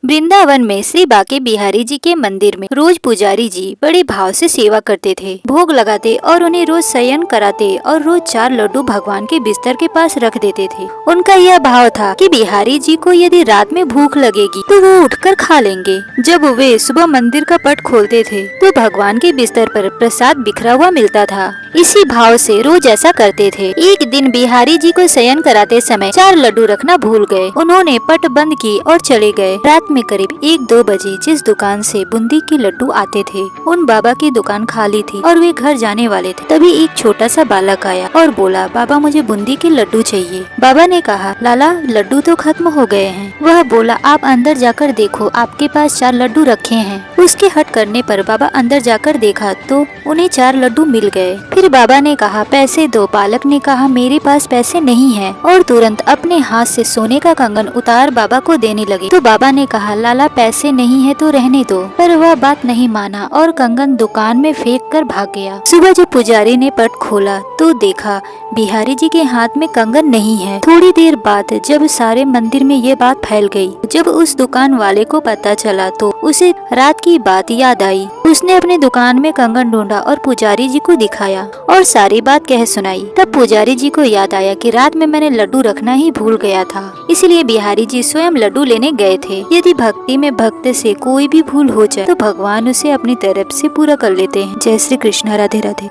वृंदावन में श्री बांके बिहारी जी के मंदिर में रोज पुजारी जी बड़े भाव से सेवा करते थे। भोग लगाते और उन्हें रोज शयन कराते और रोज 4 लड्डू भगवान के बिस्तर के पास रख देते थे। उनका यह भाव था कि बिहारी जी को यदि रात में भूख लगेगी तो वो उठकर खा लेंगे। जब वे सुबह मंदिर का पट खोलते थे तो भगवान के बिस्तर पर प्रसाद बिखरा हुआ मिलता था। इसी भाव से रोज ऐसा करते थे। एक दिन बिहारी जी को शयन कराते समय 4 लड्डू रखना भूल गए। उन्होंने पट बंद की और चले गए। रात में करीब 1-2 बजे जिस दुकान से बूंदी के लड्डू आते थे उन बाबा की दुकान खाली थी और वे घर जाने वाले थे। तभी एक छोटा सा बालक आया और बोला, बाबा मुझे बूंदी के लड्डू चाहिए। बाबा ने कहा, लाला लड्डू तो खत्म हो गए हैं। वह बोला, आप अंदर जाकर देखो, आपके पास 4 लड्डू रखे हैं। उसके हट करने पर बाबा अंदर जाकर देखा तो उन्हें 4 लड्डू मिल गए। फिर बाबा ने कहा, पैसे दो। बालक ने कहा, मेरे पास पैसे नहीं है और तुरंत अपने हाथ से सोने का कंगन उतार बाबा को देने लगे। तो बाबा ने कहा, लाला पैसे नहीं है तो रहने दो। पर वह बात नहीं माना और कंगन दुकान में फेंक कर भाग गया। सुबह जब पुजारी ने पट खोला तो देखा बिहारी जी के हाथ में कंगन नहीं है। थोड़ी देर बाद जब सारे मंदिर में ये बात फैल गई, जब उस दुकान वाले को पता चला तो उसे रात की बात याद आई। उसने अपने दुकान में कंगन ढूंढा और पुजारी जी को दिखाया और सारी बात कह सुनाई। तब पुजारी जी को याद आया कि रात में मैंने लड्डू रखना ही भूल गया था, इसलिए बिहारी जी स्वयं लड्डू लेने गए थे। यदि भक्ति में भक्त से कोई भी भूल हो जाए तो भगवान उसे अपनी तरफ से पूरा कर लेते हैं। जय श्री कृष्ण। राधे राधे।